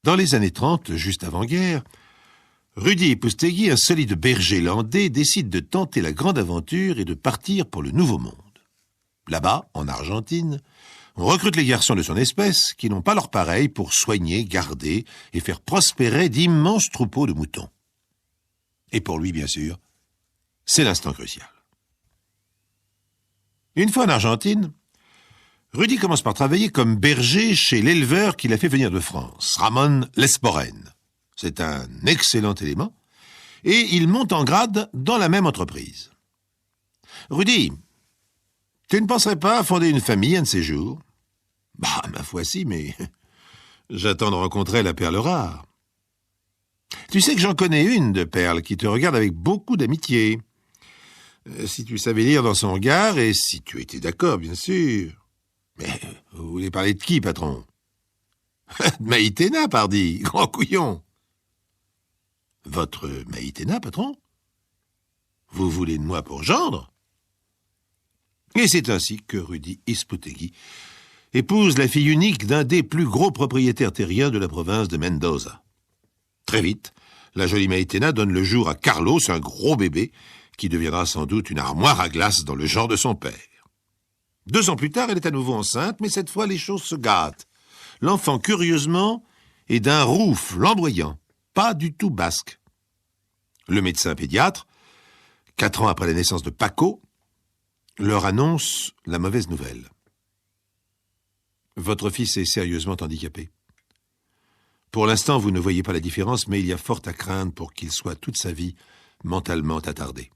Dans les années 30, juste avant-guerre, Rudi Ipustegui, un solide berger landais, décide de tenter la grande aventure et de partir pour le Nouveau Monde. Là-bas, en Argentine, on recrute les garçons de son espèce qui n'ont pas leur pareil pour soigner, garder et faire prospérer d'immenses troupeaux de moutons. Et pour lui, bien sûr, c'est l'instant crucial. Une fois en Argentine, Rudi commence par travailler comme berger chez l'éleveur qui l'a fait venir de France, Ramon Lesporen. C'est un excellent élément, et il monte en grade dans la même entreprise. Rudi, tu ne penserais pas à fonder une famille un de ces jours? Bah, ma foi si, mais j'attends de rencontrer la perle rare. Tu sais que j'en connais une de perle qui te regarde avec beaucoup d'amitié. Si tu savais lire dans son regard, et si tu étais d'accord, bien sûr. Mais vous voulez parler de qui, patron? De Maïtena, pardi, grand couillon. Votre Maïtena, patron? Vous voulez de moi pour gendre? Et c'est ainsi que Rudi Ipustegui épouse la fille unique d'un des plus gros propriétaires terriens de la province de Mendoza. Très vite, la jolie Maïtena donne le jour à Carlos, un gros bébé, qui deviendra sans doute une armoire à glace dans le genre de son père. 2 ans plus tard, elle est à nouveau enceinte, mais cette fois les choses se gâtent. L'enfant, curieusement, est d'un roux flamboyant, pas du tout basque. Le médecin pédiatre, 4 ans après la naissance de Paco, leur annonce la mauvaise nouvelle. Votre fils est sérieusement handicapé. Pour l'instant, vous ne voyez pas la différence, mais il y a fort à craindre pour qu'il soit toute sa vie mentalement attardé.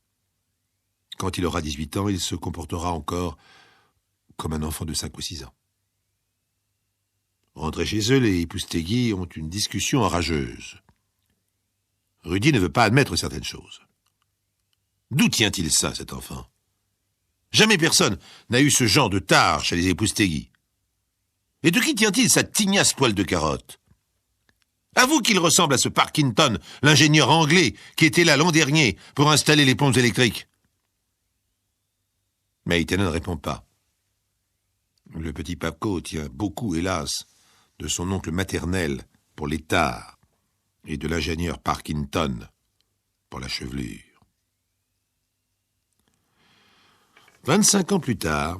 Quand il aura 18 ans, il se comportera encore comme un enfant de 5 ou 6 ans. Rentrés chez eux, les Ipustegui ont une discussion orageuse. Rudi ne veut pas admettre certaines choses. D'où tient-il ça, cet enfant? Jamais personne n'a eu ce genre de tare chez les Ipustegui. Et de qui tient-il sa tignasse poil de carotte? Avoue qu'il ressemble à ce Parkinson, l'ingénieur anglais qui était là l'an dernier pour installer les pompes électriques. Maïtena ne répond pas. Le petit Paco tient beaucoup, hélas, de son oncle maternel pour les tares et de l'ingénieur Parkinson pour la chevelure. 25 ans plus tard,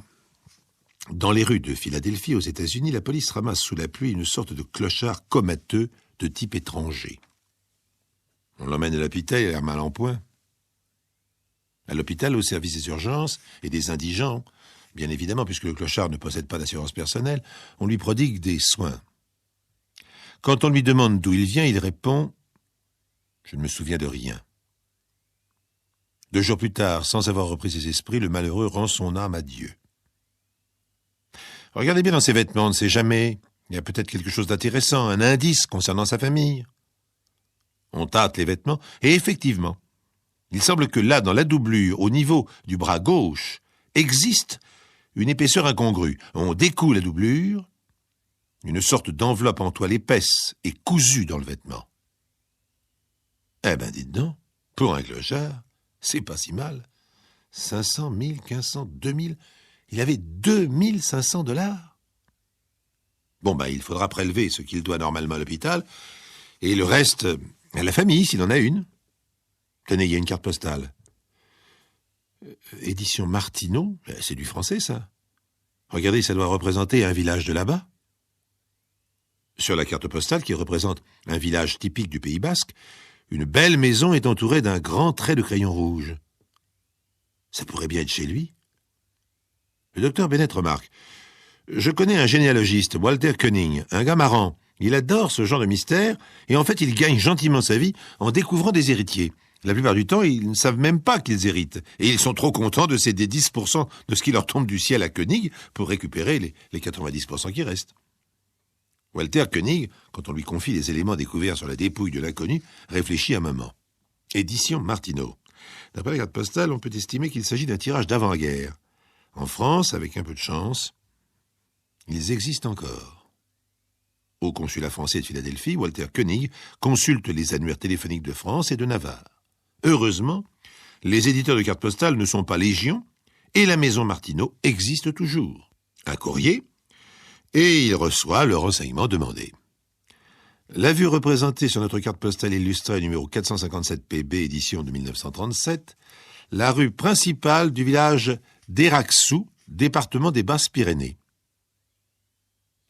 dans les rues de Philadelphie, aux États-Unis, la police ramasse sous la pluie une sorte de clochard comateux de type étranger. On l'emmène à l'hôpital, il a l'air mal en point. À l'hôpital, au service des urgences et des indigents, bien évidemment, puisque le clochard ne possède pas d'assurance personnelle, on lui prodigue des soins. Quand on lui demande d'où il vient, il répond « Je ne me souviens de rien ». 2 jours plus tard, sans avoir repris ses esprits, le malheureux rend son âme à Dieu. Regardez bien dans ses vêtements, on ne sait jamais. Il y a peut-être quelque chose d'intéressant, un indice concernant sa famille. On tâte les vêtements, et effectivement, il semble que là, dans la doublure, au niveau du bras gauche, existe une épaisseur incongrue. On découle la doublure, une sorte d'enveloppe en toile épaisse est cousue dans le vêtement. Eh ben, dites donc, pour un clochard, c'est pas si mal. 500, 1000, 1500, 2000... Il avait $2500. Bon, il faudra prélever ce qu'il doit normalement à l'hôpital, et le reste à la famille, s'il en a une. Tenez, il y a une carte postale. Édition Martineau, c'est du français, ça. Regardez, ça doit représenter un village de là-bas. Sur la carte postale, qui représente un village typique du Pays Basque, une belle maison est entourée d'un grand trait de crayon rouge. Ça pourrait bien être chez lui. Le docteur Bennett remarque « Je connais un généalogiste, Walter Koenig, un gars marrant. Il adore ce genre de mystère, et en fait, il gagne gentiment sa vie en découvrant des héritiers. La plupart du temps, ils ne savent même pas qu'ils héritent, et ils sont trop contents de céder 10% de ce qui leur tombe du ciel à Koenig pour récupérer les 90% qui restent. » Walter Koenig, quand on lui confie les éléments découverts sur la dépouille de l'inconnu, réfléchit un moment. Édition Martineau. D'après la carte postale, on peut estimer qu'il s'agit d'un tirage d'avant-guerre. En France, avec un peu de chance, ils existent encore. Au consulat français de Philadelphie, Walter Koenig consulte les annuaires téléphoniques de France et de Navarre. Heureusement, les éditeurs de cartes postales ne sont pas légion et la maison Martineau existe toujours. Un courrier, et il reçoit le renseignement demandé. La vue représentée sur notre carte postale illustrée numéro 457 PB, édition de 1937, la rue principale du village d'Eraxou, département des Basses-Pyrénées.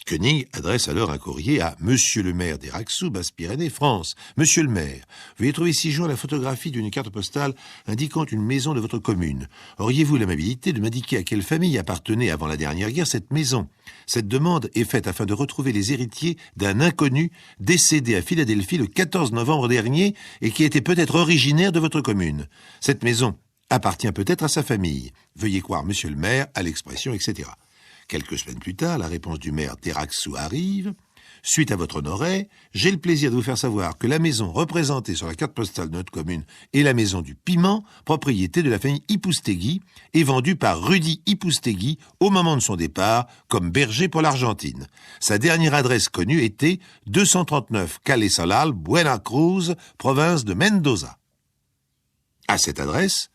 Koenig adresse alors un courrier à Monsieur le maire d'Eraxou, Basses-Pyrénées, France. Monsieur le maire, veuillez trouver ci-joint la photographie d'une carte postale indiquant une maison de votre commune. Auriez-vous l'amabilité de m'indiquer à quelle famille appartenait avant la dernière guerre cette maison? Cette demande est faite afin de retrouver les héritiers d'un inconnu décédé à Philadelphie le 14 novembre dernier et qui était peut-être originaire de votre commune. Cette maison appartient peut-être à sa famille. Veuillez croire Monsieur le maire à l'expression, etc. Quelques semaines plus tard, la réponse du maire d'Eraxou arrive. Suite à votre honoré, j'ai le plaisir de vous faire savoir que la maison représentée sur la carte postale de notre commune est la maison du Piment, propriété de la famille Ipoustegui, et vendue par Rudy Ipoustegui au moment de son départ comme berger pour l'Argentine. Sa dernière adresse connue était 239 Calle Solal, Buena Cruz, province de Mendoza. À cette adresse,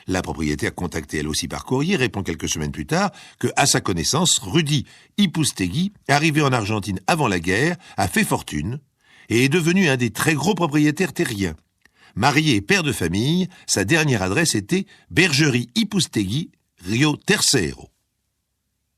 la propriétaire contactée elle aussi par courrier répond quelques semaines plus tard que, à sa connaissance, Rudy Ipoustegui, arrivé en Argentine avant la guerre, a fait fortune et est devenu un des très gros propriétaires terriens. Marié et père de famille, sa dernière adresse était Bergerie Ipoustegui, Rio Tercero.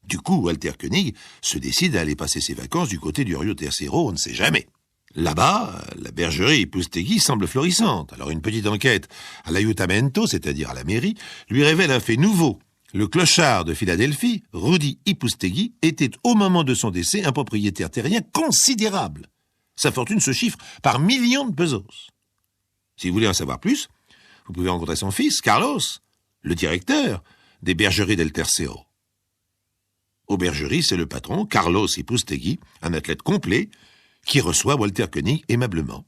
Du coup, Walter Koenig se décide à aller passer ses vacances du côté du Rio Tercero, on ne sait jamais. Là-bas, la bergerie Ipoustegui semble florissante. Alors une petite enquête à l'Ayuntamiento, c'est-à-dire à la mairie, lui révèle un fait nouveau. Le clochard de Philadelphie, Rudy Ipoustegui, était au moment de son décès un propriétaire terrien considérable. Sa fortune se chiffre par millions de pesos. Si vous voulez en savoir plus, vous pouvez rencontrer son fils, Carlos, le directeur des bergeries del Tercero. Aux bergeries, c'est le patron, Carlos Ipoustegui, un athlète complet, qui reçoit Walter Koenig aimablement.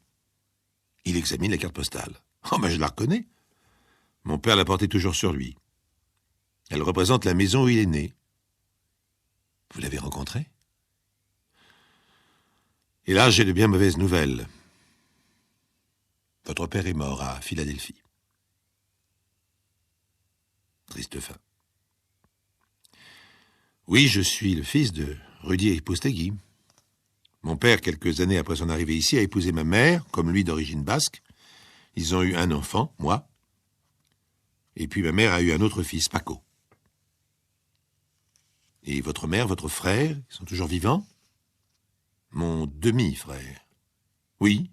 Il examine la carte postale. Oh, je la reconnais. Mon père la portait toujours sur lui. Elle représente la maison où il est né. Vous l'avez rencontré? Et là, j'ai de bien mauvaises nouvelles. Votre père est mort à Philadelphie. Triste fin. Oui, je suis le fils de Rudy Ipoustegui. Mon père, quelques années après son arrivée ici, a épousé ma mère, comme lui d'origine basque. Ils ont eu un enfant, moi. Et puis ma mère a eu un autre fils, Paco. Et votre mère, votre frère, ils sont toujours vivants? Mon demi-frère. Oui,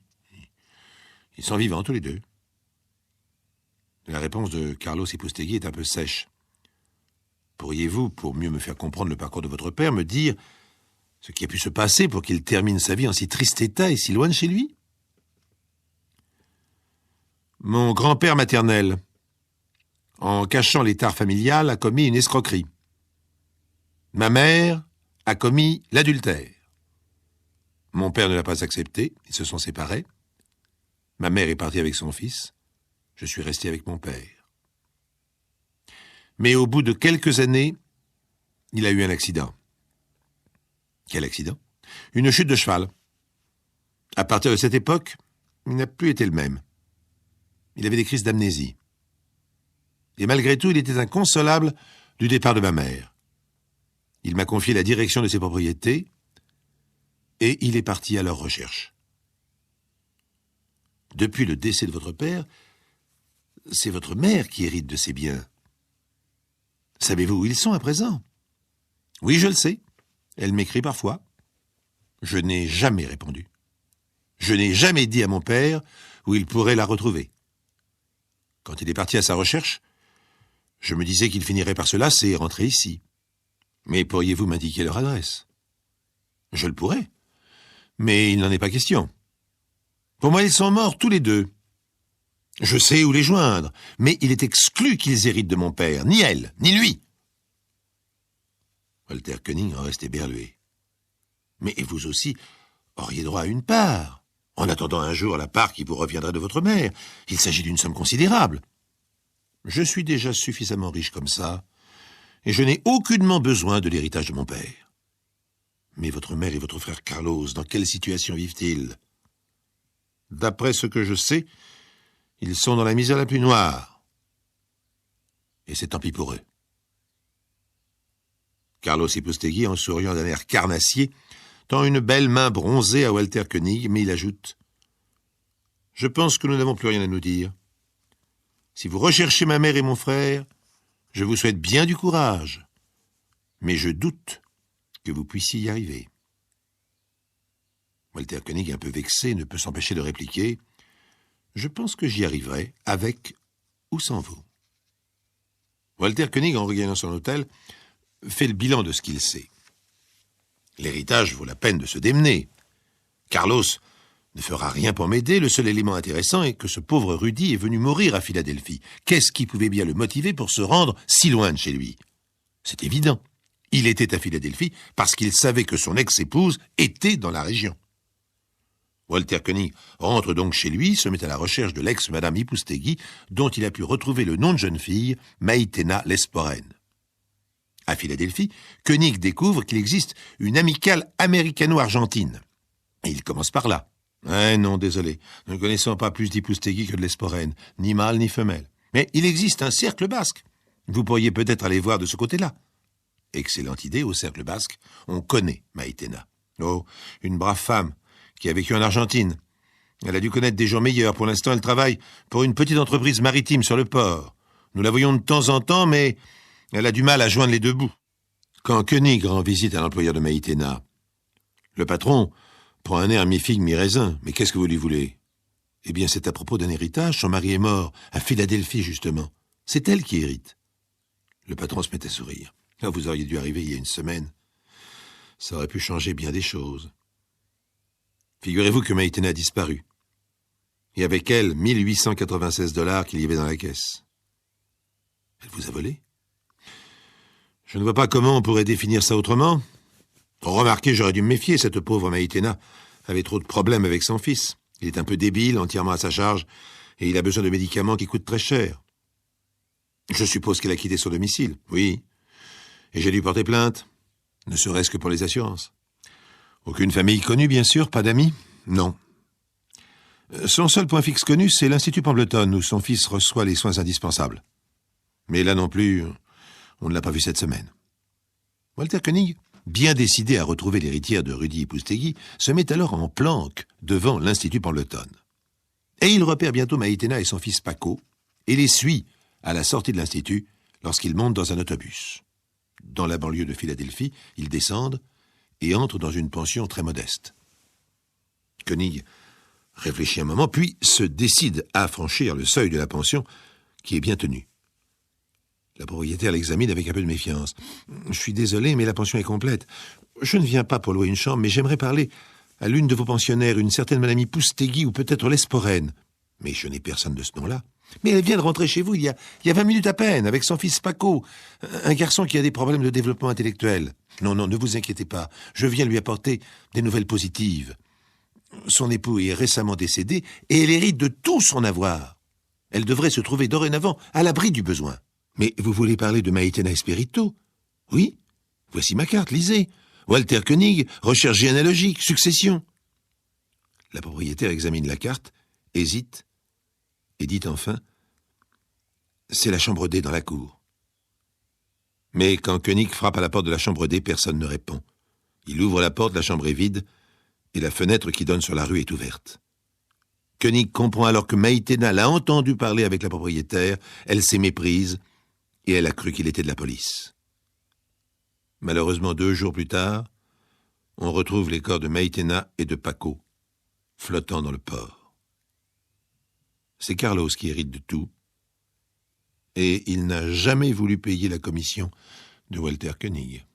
ils sont vivants tous les deux. La réponse de Carlos Ipoustegui est un peu sèche. Pourriez-vous, pour mieux me faire comprendre le parcours de votre père, me dire ce qui a pu se passer pour qu'il termine sa vie en si triste état et si loin de chez lui? Mon grand-père maternel, en cachant l'état familial, a commis une escroquerie. Ma mère a commis l'adultère. Mon père ne l'a pas accepté, ils se sont séparés. Ma mère est partie avec son fils. Je suis resté avec mon père. Mais au bout de quelques années, il a eu un accident. Quel accident? Une chute de cheval. À partir de cette époque, il n'a plus été le même. Il avait des crises d'amnésie. Et malgré tout, il était inconsolable du départ de ma mère. Il m'a confié la direction de ses propriétés et il est parti à leur recherche. Depuis le décès de votre père, c'est votre mère qui hérite de ses biens. Savez-vous où ils sont à présent? Oui, je le sais. Elle m'écrit parfois. Je n'ai jamais répondu. Je n'ai jamais dit à mon père où il pourrait la retrouver. Quand il est parti à sa recherche, je me disais qu'il finirait par se lasser et rentrer ici. Mais pourriez-vous m'indiquer leur adresse? Je le pourrais, mais il n'en est pas question. Pour moi, ils sont morts tous les deux. Je sais où les joindre, mais il est exclu qu'ils héritent de mon père, ni elle, ni lui. Walter Koenig en reste éberlué. Mais vous aussi auriez droit à une part, en attendant un jour la part qui vous reviendrait de votre mère. Il s'agit d'une somme considérable. Je suis déjà suffisamment riche comme ça, et je n'ai aucunement besoin de l'héritage de mon père. Mais votre mère et votre frère Carlos, dans quelle situation vivent-ils? D'après ce que je sais, ils sont dans la misère la plus noire. Et c'est tant pis pour eux. Carlos Ipoustegui, en souriant d'un air carnassier, tend une belle main bronzée à Walter Koenig, mais il ajoute « Je pense que nous n'avons plus rien à nous dire. Si vous recherchez ma mère et mon frère, je vous souhaite bien du courage, mais je doute que vous puissiez y arriver. » Walter Koenig, un peu vexé, ne peut s'empêcher de répliquer « Je pense que j'y arriverai, avec ou sans vous. » Walter Koenig, en regagnant son hôtel, fait le bilan de ce qu'il sait. L'héritage vaut la peine de se démener. Carlos ne fera rien pour m'aider, le seul élément intéressant est que ce pauvre Rudy est venu mourir à Philadelphie. Qu'est-ce qui pouvait bien le motiver pour se rendre si loin de chez lui? C'est évident. Il était à Philadelphie parce qu'il savait que son ex-épouse était dans la région. Walter Koenig rentre donc chez lui, se met à la recherche de l'ex-madame Ipoustegui, dont il a pu retrouver le nom de jeune fille, Maïtena Lesporen. À Philadelphie, Koenig découvre qu'il existe une amicale américano-argentine. Et il commence par là. Non, désolé, nous ne connaissons pas plus d'Ipoustegui que de Lesporen, ni mâle ni femelle. Mais il existe un cercle basque. Vous pourriez peut-être aller voir de ce côté-là. Excellente idée, au cercle basque, on connaît Maïtena. Oh, une brave femme qui a vécu en Argentine. Elle a dû connaître des jours meilleurs. Pour l'instant, elle travaille pour une petite entreprise maritime sur le port. Nous la voyons de temps en temps, mais elle a du mal à joindre les deux bouts. Quand Koenig rend visite à l'employeur de Maïtena, le patron prend un air mi-figue, mi-raisin. Mais qu'est-ce que vous lui voulez? Eh bien, c'est à propos d'un héritage. Son mari est mort, à Philadelphie, justement. C'est elle qui hérite. Le patron se met à sourire. Là, vous auriez dû arriver il y a une semaine. Ça aurait pu changer bien des choses. Figurez-vous que Maïtena a disparu. Et avec elle, 1896 $ qu'il y avait dans la caisse. Elle vous a volé? Je ne vois pas comment on pourrait définir ça autrement. Remarquez, j'aurais dû me méfier, cette pauvre Maïtena avait trop de problèmes avec son fils. Il est un peu débile, entièrement à sa charge, et il a besoin de médicaments qui coûtent très cher. Je suppose qu'elle a quitté son domicile, oui. Et j'ai dû porter plainte, ne serait-ce que pour les assurances. Aucune famille connue, bien sûr, pas d'amis? Non. Son seul point fixe connu, c'est l'Institut Pambleton, où son fils reçoit les soins indispensables. Mais là non plus, on ne l'a pas vu cette semaine. Walter Koenig, bien décidé à retrouver l'héritière de Rudy Ipoustegui, se met alors en planque devant l'Institut Pambleton. Et il repère bientôt Maïtena et son fils Paco, et les suit à la sortie de l'Institut lorsqu'ils montent dans un autobus. Dans la banlieue de Philadelphie, ils descendent et entrent dans une pension très modeste. Koenig réfléchit un moment, puis se décide à franchir le seuil de la pension, qui est bien tenu. La propriétaire l'examine avec un peu de méfiance. « Je suis désolé, mais la pension est complète. Je ne viens pas pour louer une chambre, mais j'aimerais parler à l'une de vos pensionnaires, une certaine madame Ipoustegui ou peut-être Lesporen. Mais je n'ai personne de ce nom-là. Mais elle vient de rentrer chez vous il y a 20 minutes à peine, avec son fils Paco, un garçon qui a des problèmes de développement intellectuel. Non, ne vous inquiétez pas, je viens lui apporter des nouvelles positives. Son époux est récemment décédé et elle hérite de tout son avoir. Elle devrait se trouver dorénavant à l'abri du besoin. Mais vous voulez parler de Maïtena Espirito? Oui, voici ma carte, lisez. Walter Koenig, recherche généalogique, succession. La propriétaire examine la carte, hésite, et dit enfin « C'est la chambre D dans la cour. » Mais quand Koenig frappe à la porte de la chambre D, personne ne répond. Il ouvre la porte, la chambre est vide, et la fenêtre qui donne sur la rue est ouverte. Koenig comprend alors que Maïtena l'a entendu parler avec la propriétaire, elle s'est méprise, et elle a cru qu'il était de la police. Malheureusement, 2 jours plus tard, on retrouve les corps de Maïtena et de Paco, flottant dans le port. C'est Carlos qui hérite de tout, et il n'a jamais voulu payer la commission de Walter Koenig.